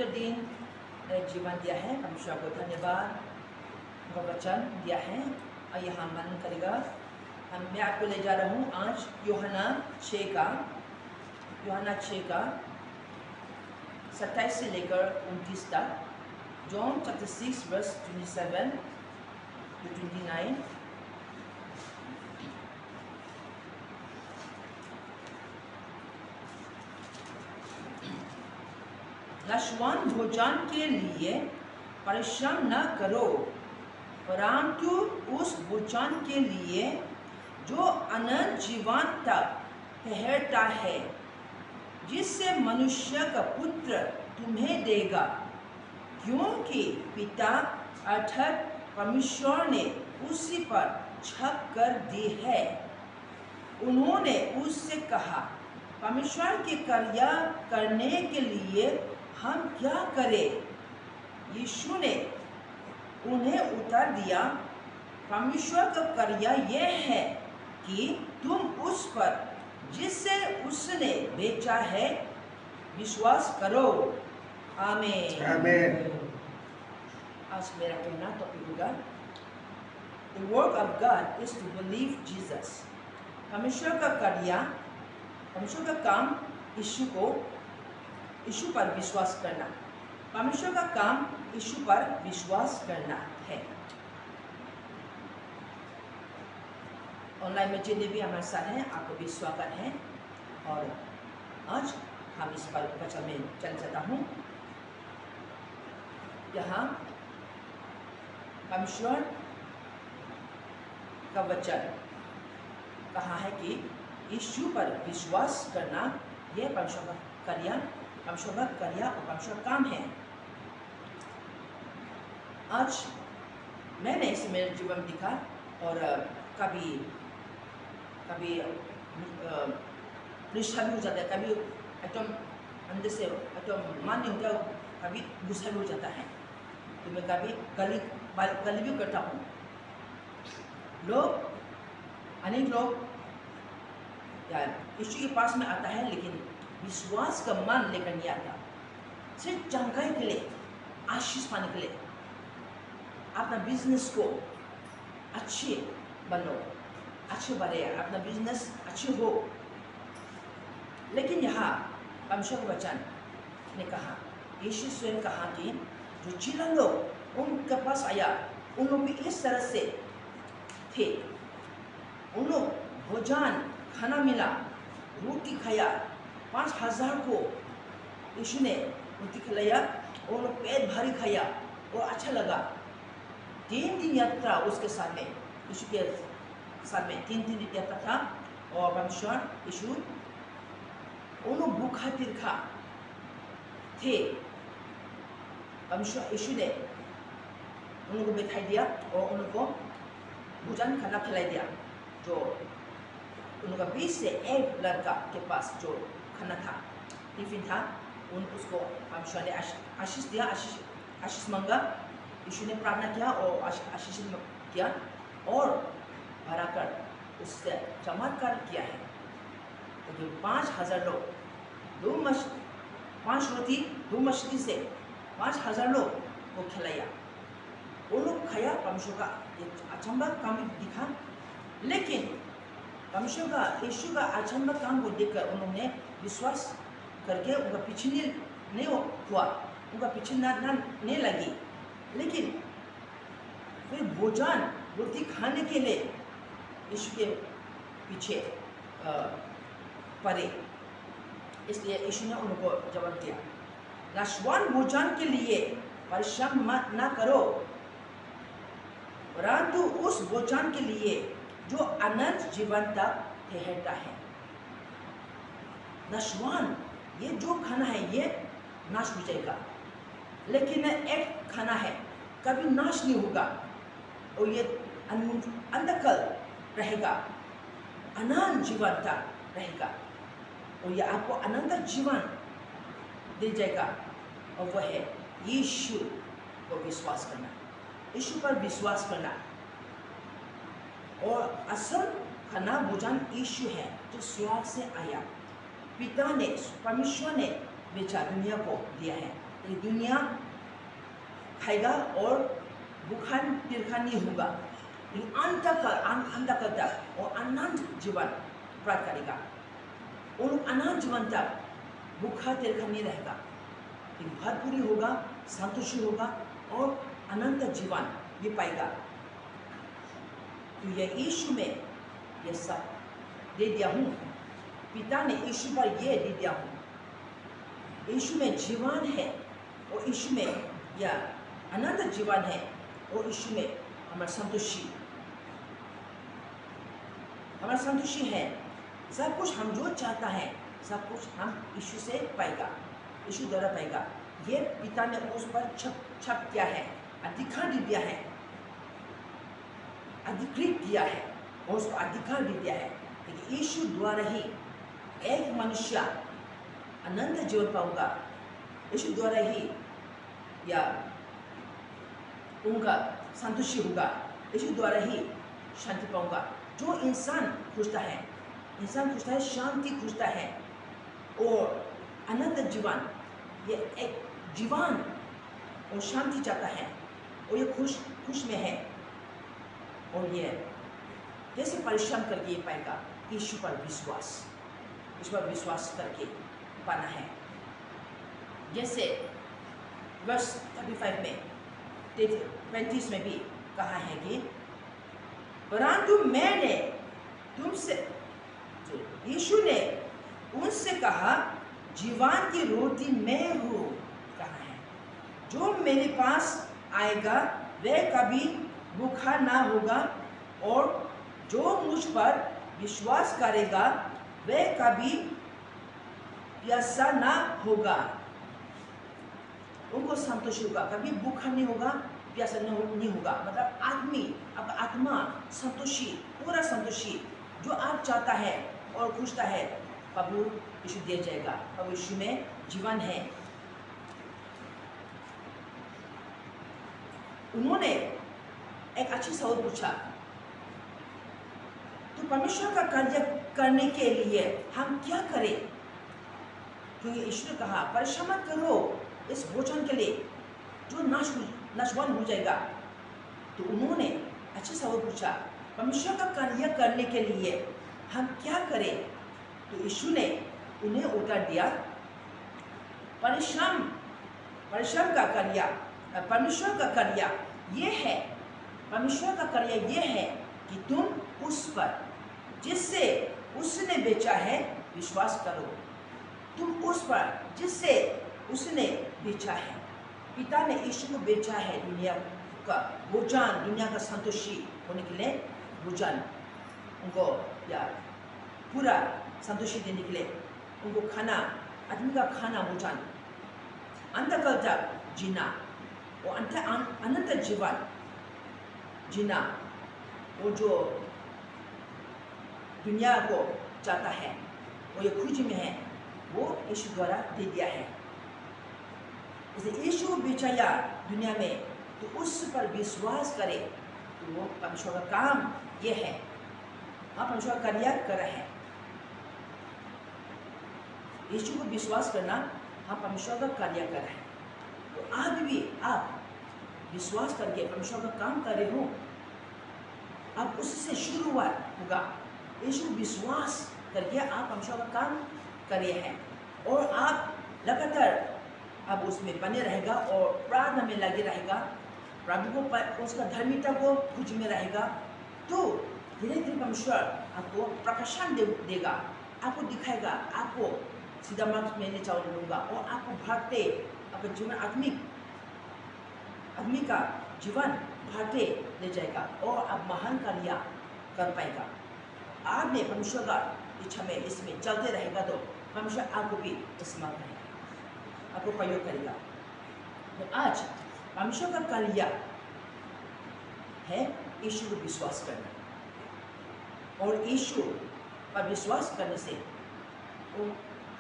पवित्र दिन जीवन दिया है, परमेश्वर को धन्यवाद, उनका वचन दिया है और यहाँ मनन करेगा। मैं आपको ले जा रहा हूँ आज यूहन्ना 6 का 27 से लेकर 29 तक। John chapter 6 verse 27 to 29। Nashwan भोजन के लिए परिश्रम न करो, परंतु उस भोजन के लिए जो अनंत जीवन तक ठहरता है, जिससे मनुष्य का पुत्र तुम्हें देगा, क्योंकि पिता अर्थात परमेश्वर ने उसी पर छप कर दी है। उन्होंने उससे कहा, परमेश्वर के कार्य करने के लिए हम क्या करें? यीशु ने उन्हें उत्तर दिया, परमेश्वर का कार्य यह है कि तुम उस पर जिससे उसने भेजा है विश्वास करो। आमीन। आमीन। आज मेरा कहना टॉपिक होगा, The work of God is to believe Jesus। परमेश्वर का कार्य, परमेश्वर का काम यीशु पर विश्वास करना। परमेश्वर का काम यीशु पर विश्वास करना है। ऑनलाइन में जितने भी हमारे साथ हैं, आपको भी स्वागत है। और आज हम इस पर वचन में चल जाता हूँ। यहाँ परमेश्वर का वचन कहा है कि यीशु पर विश्वास करना यह परमेश्वर का कार्य और परमेश्वर काम है। आज मैंने इसे मेरे जीवन में दिखा और कभी निष्ठा भी हो जाता है, कभी एकदम अंदर से एकदम मान नहीं होता, कभी गुस्सा भी हो जाता है। तो मैं कभी गली भी करता हूँ। अनेक लोग यीशु के पास में आता है, लेकिन विश्वास का मन लेकर नहीं आता। सिर्फ जानकारी के लिए, आशीष पाने के लिए, अपना बिजनेस को अच्छे बनो, अच्छे बढ़े, अपना बिजनेस अच्छे हो। लेकिन यहाँ परमेश्वर का वचन ने कहा, यीशु स्वयं कहा कि जो चिल्ला लोग उनके पास आया, उन लोग भी इस तरह से थे। उन लोग भोजन खाना मिला, रोटी खाया, 5000 को यीशु ने रोटी खिलाया और लोग पेट भारी खाया और अच्छा लगा। 3 दिन यात्रा उसके साथ में, यीशु के साथ में 3 दिन यात्रा था। और परमेश्वर यीशु, उन लोग भूखा तिरखा थे। परमेश्वर यीशु ने उन लोगों को बैठा दिया और उन लोगों को भोजन खाना खिलाई दिया। जो उन लोगों का 20 से 1 लड़का के पास जो खाना था, टिफिन था, उसको परमेश्वर ने आशीष दिया, आशीष मांगा। यीशु ने प्रार्थना किया और आशीष किया और भराकर उससे चमत्कार किया है। तो 5000 लोग, 5 रोटी 2 मछली से 5000 लोग को खिलाया। वो लोग खाया, परमेश्वर का अचंभा काम भी दिखा। लेकिन परमेश्वर का, यीशु का अचंभा काम को देखकर उन्होंने विश्वास करके उनका पीछे नहीं हुआ, उनका पीछे नहीं लगी। लेकिन फिर भोजन रोटी खाने के लिए यीशु के पीछे पड़े। इसलिए यीशु ने उनको जवाब दिया, नशवान भोजन के लिए परिश्रम मत न करो, परंतु उस भोजन के लिए जो अनंत जीवन तक ठहरता है। नशवान, ये जो खाना है ये नाश हो जाएगा, लेकिन एक खाना है कभी नाश नहीं होगा और ये अंतकाल रहेगा, अनंत जीवन तक रहेगा और ये आपको अनंत जीवन दे जाएगा। और वह है यीशु को विश्वास करना, यीशु पर विश्वास करना। और असल खाना भोजन यीशु है जो स्वर्ग से आया, पिता ने, परमेश्वर ने बेचा दुनिया को दिया है। ये दुनिया खाएगा और भूखा तिरखा नहीं होगा, अंत तक और अनंत जीवन प्राप्त करेगा। और अनंत जीवन तक भूखा तिरखा नहीं रहेगा, भरपूरी होगा, संतुष्टि होगा और अनंत जीवन भी पाएगा। तो यह यीशु में ये सब दे दिया हूँ, पिता ने यीशु पर ये दे दिया हूँ। यीशु में जीवन है और यीशु में यह अनंत जीवन है और यीशु में हमारा संतुष्टि है। सब कुछ हम जो चाहता है सब कुछ हम यीशु से पाएगा, यीशु द्वारा पाएगा। ये पिता ने उस पर छप किया है, अधिकार दे दिया है, अधिकृत किया है और उसको अधिकार दे दिया है कि यीशु द्वारा ही एक मनुष्य अनंत जीवन पाऊंगा, यीशु द्वारा ही या उनका संतुष्टि होगा, यीशु द्वारा ही शांति पाऊंगा। जो इंसान खोजता है, शांति खोजता है और अनंत जीवन, ये एक जीवन और शांति चाहता है और ये खुश में है। और ये कैसे परिश्रम करके ये पाएगा? यीशु पर विश्वास करके पाना है। जैसे वर्स 35 में 35 में भी कहा है कि परंतु मैंने तुमसे, यीशु ने उनसे कहा, जीवन की रोटी मैं हूँ कहा है। जो मेरे पास आएगा वह कभी भूखा ना होगा और जो मुझ पर विश्वास करेगा वह कभी प्यासा ना होगा। उनको संतोष होगा, कभी भूखा नहीं होगा, प्यासा नहीं होगा। मतलब आत्मा संतोषी, पूरा संतोषी जो आप चाहता है और खोजता है प्रभु यीशु दे जाएगा। प्रभु यीशु में जीवन है। उन्होंने एक अच्छी सवाल पूछा, तो परमेश्वर का कार्य करने के लिए हम क्या करें? क्योंकि यीशु ने कहा परिश्रम करो इस भोजन के लिए जो नशवान हो जाएगा। तो उन्होंने अच्छे सवाल पूछा, परमेश्वर का कार्य करने के लिए हम क्या करें? तो यीशु ने उन्हें उत्तर दिया, परमेश्वर का कार्य ये है कि तुम उस पर जिससे उसने बेचा है विश्वास करो। तुम उस पर जिससे उसने बेचा है। पिता ने यीशु को बेचा है दुनिया का भोजन, दुनिया का संतुष्टि होने के लिए भोजन, उनको या पूरा संतुष्टि देने के लिए उनको खाना, आदमी का खाना भोजन, अंतकाल तक जीना और अनंत जीवन जीना, वो जो दुनिया को चाहता है वो ये खोज में है, वो यीशु द्वारा दे दिया है। यीशु बेचाया दुनिया में, तो उस पर विश्वास करे तो वो परमेश्वर का काम ये है। आप परमेश्वर का कार्य कर रहे हैं, यीशु को विश्वास करना, हम परमेश्वर का कार्य कर रहे हैं। तो आज भी आप विश्वास करके परमेश्वर का काम कर रहे हो, अब उससे शुरुआत होगा। यीशु विश्वास करके आप परमेश्वर का काम कर रहे हैं और आप लगातार अब उसमें बने रहेगा और प्रार्थना में लगे रहेगा, प्रभु को उसका धार्मिकता को खोज में रहेगा, तो धीरे धीरे परमेश्वर आपको प्रकाशन देगा, आपको दिखाएगा, आपको सीधा मार्ग में ले चलूंगा और आपको बढ़ते अपने जीवन आदमी का जीवन बढ़ते ले जाएगा और आप महान कार्य कर पाएगा। आपने परमेश्वर का इच्छा में इसमें चलते रहेगा तो परमेश्वर आपको भी इस्तेमाल करेगा, आपको प्रयोग करेगा। तो आज परमेश्वर का कार्य है यीशु को विश्वास करना, और यीशु पर विश्वास करने से वो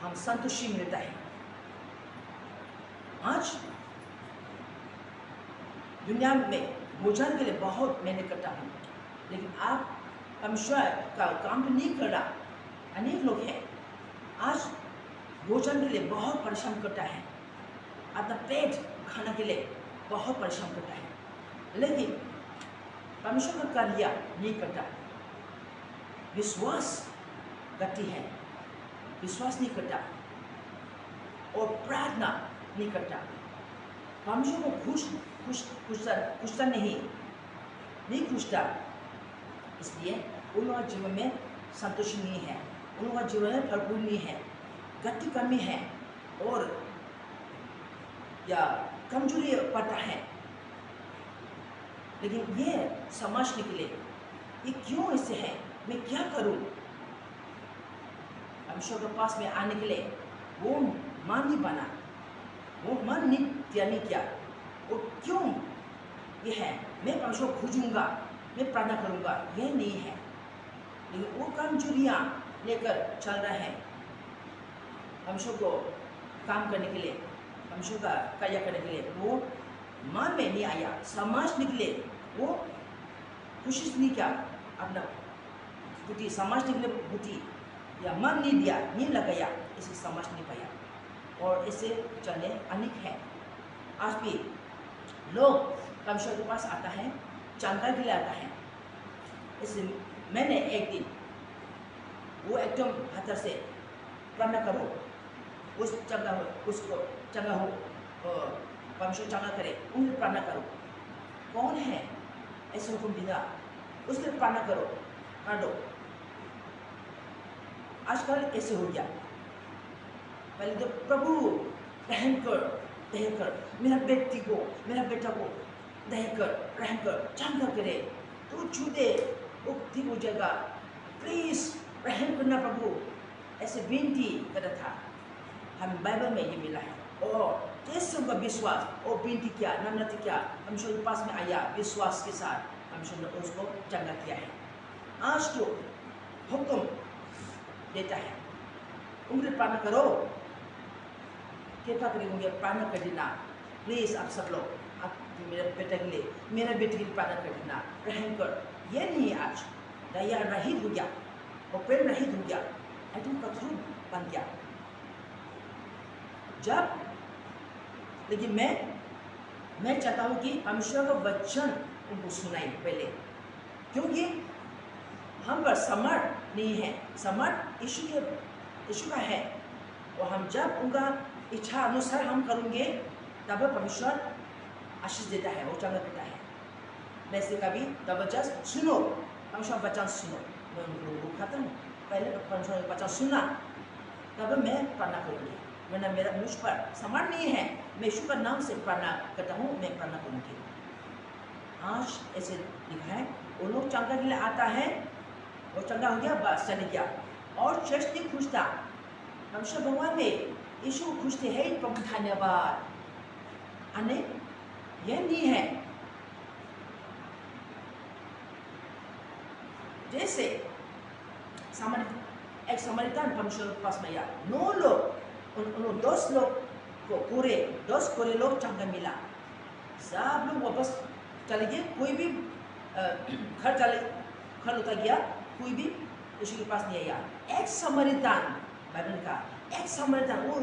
हम संतुष्टि मिलता है। आज दुनिया में भोजन के लिए बहुत मेहनत करता हूँ, लेकिन आप परमेश्वर का काम तो नहीं कर रहा। अनेक लोग हैं आज भोजन के लिए बहुत परिश्रम करता है, अपना पेट खाने के लिए बहुत परिश्रम करता है, लेकिन परमेश्वर का कार्य नहीं करता। विश्वास करती है, विश्वास नहीं करता और प्रार्थना नहीं करता। परमेश्वर को खुशता नहीं खुशता, इसलिए उन लोगों के जीवन में संतोष नहीं है, उन लोगों के जीवन में भरपूर नहीं है, गति कमी है और या कमजोरी पड़ता है। लेकिन ये समझने के लिए ये क्यों ऐसे है, मैं क्या करूं? परमेश्वर के पास में आने के लिए वो मन नहीं बना, वो मन नहीं किया। वो क्यों ये है, मैं परमेश्वर को खोजूंगा, मैं प्रार्थना करूंगा, ये नहीं है। लेकिन वो कमजोरियां लेकर चल रहे हैं परमेश्वर को काम करने के लिए, परमेश्वर का कार्य करने के लिए। वो मन में नहीं आया, समझने के लिए वो कोशिश नहीं किया, अपना बुद्धि समझने के लिए बुद्धि या मन नहीं दिया, नहीं लगाया, इसे समझ नहीं पाया। और इसे चलने अनेक है। आज भी लोग परमेश्वर के पास आता है, चंगा के लिए आता है। इसे मैंने एक दिन वो एकदम हाथ से प्रार्थना करो, उसको चंगा हो, परमेश्वर चंगा करे, उनकी प्रार्थना करो। कौन है ऐसे हुक्म दिया, उसके प्रार्थना करो, कर दो। आजकल ऐसे हो गया, पहले तो प्रभु रहम कर मेरा बेटी को, मेरा बेटा को दया कर, रहम कर, चंगा करे, तो छूटे वो ठीक हो जाएगा, प्लीज रहम करना प्रभु, ऐसे विनती करता था। हमें बाइबल में ये मिला है। और जैसे उनका विश्वास और विनती किया, नम्रता किया, परमेश्वर के पास में आया विश्वास के साथ, परमेश्वर ने उसको चंगा किया है। आज तो हुक्म देता है, उनके प्रार्थना करो, कृपा करेंगे, प्रार्थना कर देना प्लीज। आप सब लोग, आप मेरे बेटे के लिए, मेरे बेटे के लिए प्रार्थना कर देना, रहम कर। ये नहीं, आज दया रहित हो गया और प्रेम रहित हो गया, एकदम कठोर बन गया। जब लेकिन मैं चाहता हूँ कि परमेश्वर का वचन उनको सुनाई पहले, क्योंकि हम पर समर्थ नहीं है, समर्थ यीशु का है। और हम जब उनका इच्छा अनुसार हम करेंगे, तब परमेश्वर आशीष देता है, वो चंगा देता है। वैसे कभी जबरदस्त सुनो, परमेश्वर वचन सुनो। मैं उनको खाता हूँ, पहले परमेश्वर वचन सुना, तब मैं प्रार्थना करूँगी। वरना मेरा मुझ पर समर्थ नहीं है, मैं यीशु का नाम से प्रार्थना करता हूँ, मैं प्रार्थना करूँगी। आज ऐसे लिखा है, वो लोग चंगा के लिए आता है, वो चंगा हो गया, बस चले गया, और चर्च नहीं खुशता। परमेश्वर भगवान में यीशु खुशते हैं, प्रभु धन्यवाद। अने यह नहीं है जैसे एक समरितान परमेश्वर के पास में आया, 9 लोग, उन 10 लोग को पूरे 10 कोरे लोग चंगा मिला, सब लोग वापस चले गए, कोई भी घर उतर गया, कोई भी यीशु के पास नहीं आया। एक समरितान, बाइबल का एक समरितान, वो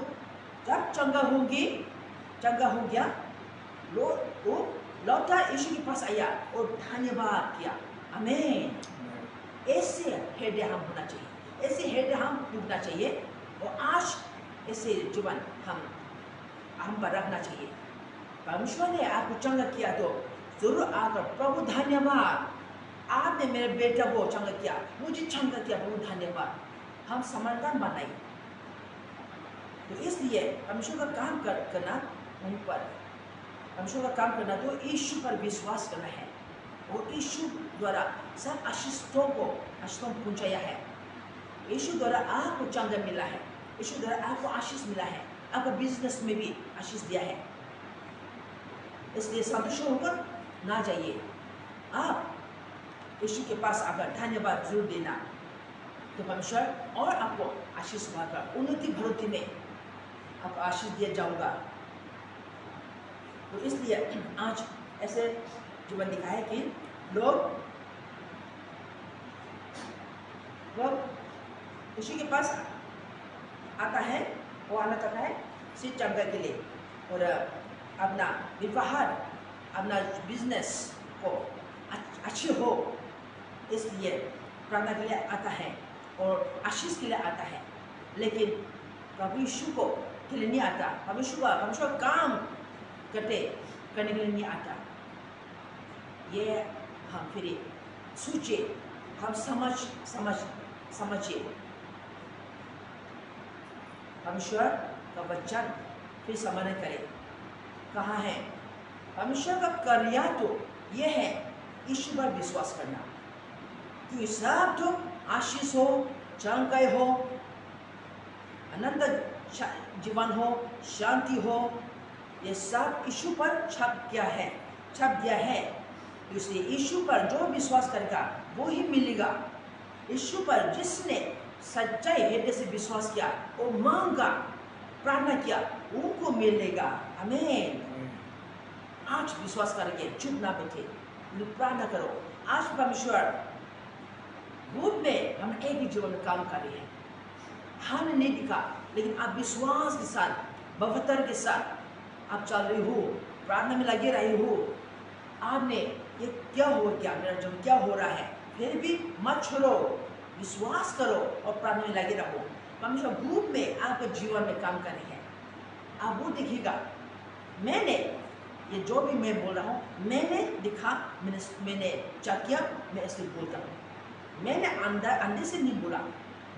जब चंगा हो गया, वो लौटा यीशु के पास आया और धन्यवाद किया। आमीन। ऐसे हृदय हम होना चाहिए, ऐसे हृदय हम डूबना चाहिए, और आज ऐसे जीवन हम पर रखना चाहिए। परमेश्वर ने आपको चंगा किया तो जरूर आकर प्रभु धन्यवाद, आपने मेरे बेटा को चंगा किया, मुझे चंगा किया, प्रभु धन्यवाद, हम समर्थन बनाए। तो इसलिए परमेश्वर का काम करना, उन पर परमेश्वर का काम करना तो यीशु पर विश्वास करना है, और यीशु द्वारा सब आशीषों को पहुंचाया है। यीशु द्वारा आपको चंगा मिला है, यीशु द्वारा आपको आशीष मिला है, आपका बिजनेस में भी आशीष दिया है। इसलिए संतुष्ट होकर ना जाइए, आप यीशु के पास आकर धन्यवाद जरूर देना, तो परमेश्वर और आपको आशीष पाकर उन्नति बढ़ोतरी में आपको आशीष दिया जाऊंगा। तो इसलिए आज ऐसे जीवन दिखा है कि लोग यीशु के पास आता है, वो आना चाहता है सिर्फ चंगा के लिए, और अपना व्यवहार, अपना बिजनेस को अच्छी हो, इसलिए प्रार्थना के लिए आता है और आशीष के लिए आता है। लेकिन प्रभु यीशु को के लिए नहीं आता, प्रभु यीशु का काम करने के लिए नहीं आता। ये हम फिर सोचिए, हम समझिए परमेश्वर का वचन फिर समझने करें कहाँ है। परमेश्वर का कार्य तो ये है यीशु पर विश्वास करना, कि सब जो आशीष हो, चंगाई हो, अनंत जीवन हो, शांति हो, ये सब यीशु पर छप गया है। इसलिए यीशु पर जो विश्वास करेगा वो ही मिलेगा। यीशु पर जिसने सच्चाई हृदय से विश्वास किया, वो मांगा, प्रार्थना किया, उनको मिलेगा। आमीन। आज विश्वास करके चुप ना बैठे, प्रार्थना करो। आज परमेश्वर रूप में हम एक ही जीवन में काम कर रहे हैं, हमने नहीं दिखा, लेकिन आप विश्वास के साथ, बवतर के साथ आप चल रही हो, प्रार्थना में लगे रही हो। आपने ये क्या हो गया, मेरा जीवन क्या हो रहा है, फिर भी मत छोड़ो, विश्वास करो और प्रार्थना में लगे रहो। परमेश्वर रूप में आपके जीवन में काम कर रहे हैं। आप वो देखिएगा। मैंने ये जो भी मैं बोल रहा हूँ, मैंने दिखा, मैंने चेक किया, मैं इसलिए बोलता हूँ। मैंने अंदर से नहीं बोला,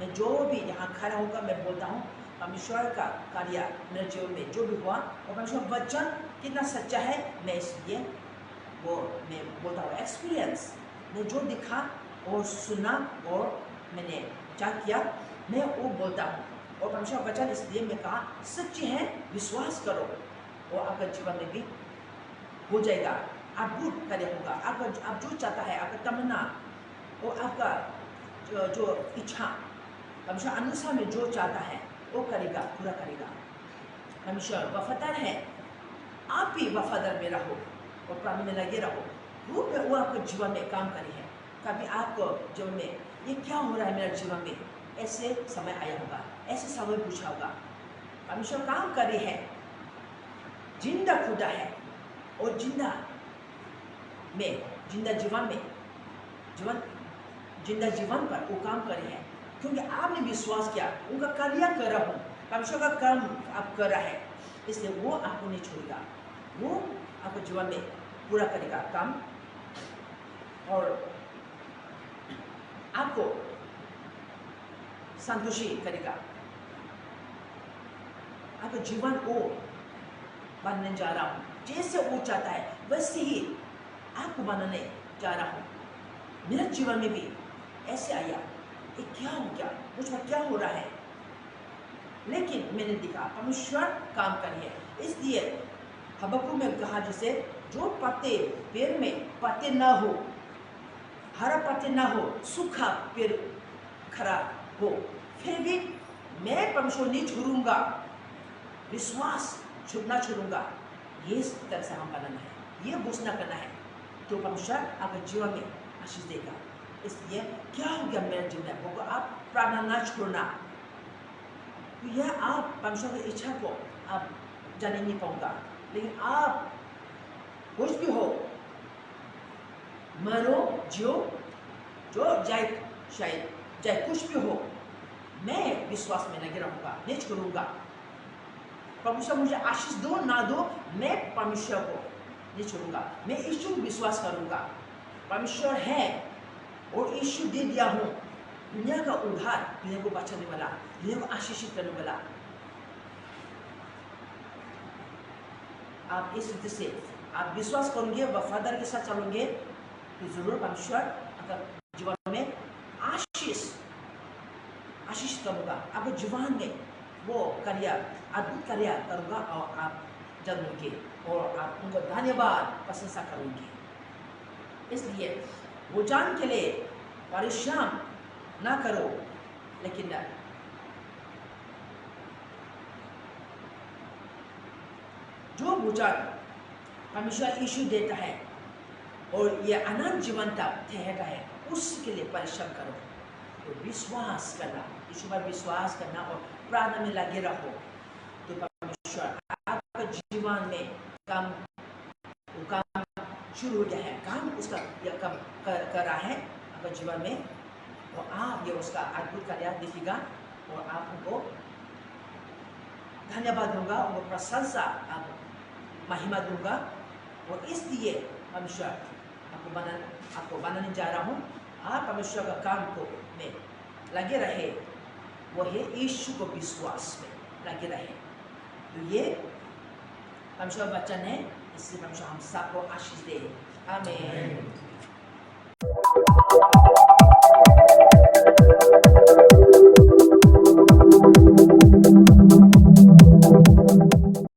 मैं जो भी यहाँ खड़ा होकर मैं बोलता हूँ, परमेश्वर का कार्य मेरे जीवन में जो भी हुआ, और परमेश्वर वचन कितना सच्चा है, मैं इसलिए वो मैं बोलता हूँ। एक्सपीरियंस, मैं जो दिखा और सुना और मैंने चेक किया, मैं वो बोलता हूँ। और परमेश्वर वचन इसलिए मैं कहा सच्ची है, विश्वास करो और आपका जीवन में भी हो जाएगा। अद्भुत कार्य होगा। आप जो चाहता है, आपका तमन्ना और आपका जो इच्छा, परमेश्वर अनुसार में जो चाहता है वो करेगा, पूरा करेगा। परमेश्वर वफादार है, आप भी वफादार में रहो और प्रार्थना में लगे रहो। वो आपके जीवन में काम करे है। कभी आपको जीवन में ये क्या हो रहा है मेरे जीवन में, ऐसे समय आया होगा, ऐसे समय पूछा होगा। परमेश्वर काम कर रहे हैं, जिंदा खुदा है और जिंदा जीवन पर वो काम कर रहे हैं, क्योंकि आपने विश्वास किया, उनका कार्य कर रहा हूँ, परमेश्वर का काम आप कर रहा है, इसलिए वो आपको नहीं छोड़ेगा, वो आपके जीवन में पूरा करेगा काम और आपको संतुष्टि करेगा। आपका जीवन वो बनने जा रहा हूँ, जैसे वो चाहता है वैसे ही आपको बनाने जा रहा हूँ। मेरे जीवन में भी ऐसे आया, ये क्या हो गया, मुझ पर क्या हो रहा है, लेकिन मैंने देखा परमेश्वर काम कर रही है। इसलिए हबक्कुक में कहा, जैसे जो पत्ते पेड़ में पत्ते ना हो, हरा पत्ते ना हो, सूखा पेड़ खड़ा हो, फिर भी मैं परमेश्वर नहीं छोड़ूंगा, विश्वास छूटना छोड़ूंगा। ये तरह से हम बनाना है, ये घोषणा करना है, तो परमेश्वर आपके जीवन में आशीष देगा। इसलिए क्या हो गया मेरे जीवन में, होगा आप प्रार्थना ना छोड़ना। यह आप परमेश्वर की इच्छा को आप जाने नहीं पाऊंगा, लेकिन आप कुछ भी हो, मरो जियो, जो जाए शायद चाहे कुछ भी हो, मैं विश्वास में लगे रहूंगा, नहीं छोड़ूंगा। परमेश्वर मुझे आशीष दो ना दो, मैं परमेश्वर को नहीं छोड़ूंगा, मैं यीशु विश्वास करूंगा। परमेश्वर है और यीशु दे दिया हूँ, दुनिया का उद्धार, दुनिया को बचाने वाला, दुनिया को आशीषित करने वाला। आप इस रीति से आप विश्वास करोगे, वफादार के साथ चलोगे, तो जरूर परमेश्वर आपका जीवन में आशीष करूँगा, आपके जीवन में वो कार्य, अद्भुत कार्य करूँगा और आप जानोगे और आप उनको धन्यवाद प्रशंसा करोगे। इसलिए भोजन के लिए परेशान ना करो, लेकिन जो भोजन परमेश्वर यीशु देता है और ये अनंत जीवन तक ठहरता है, उसके लिए परिश्रम करो। तो विश्वास करना, यीशु पर विश्वास करना और प्रार्थना में लगे रहो, तो परमेश्वर आपके जीवन में काम शुरू हो गया है, काम उसका या काम कर रहा है आपका जीवन में, और आप ये उसका अद्भुत कार्य देखिएगा और आप उनको धन्यवाद दूंगा, उनको प्रशंसा महिमा दूंगा। और इसलिए परमेश्वर आपको बनाने जा रहा हूँ। आप परमेश्वर का काम को में लगे रहे, वो है यीशु को विश्वास में लगे रहे। तो ये परमेश्वर का वचन है, इससे परमेश्वर हम सबको आशीष दे। आमीन।